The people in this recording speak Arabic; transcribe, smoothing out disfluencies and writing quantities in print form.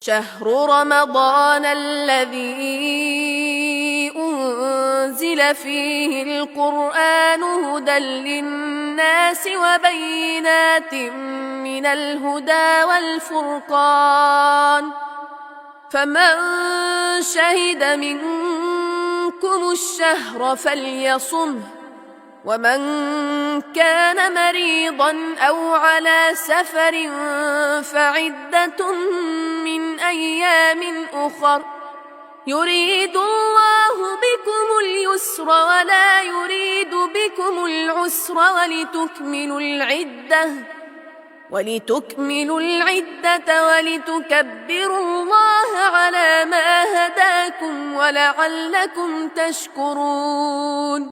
شهر رمضان الذي أنزل فيه القرآن هدى للناس وبينات من الهدى والفرقان، فمن شهد منكم الشهر فليصمه، ومن كان مريضا أو على سفر فعدة من أيام أخر، يريد الله بكم اليسر ولا يريد بكم العسر ولتكملوا العدة ولتكبروا الله على ما هداكم ولعلكم تشكرون.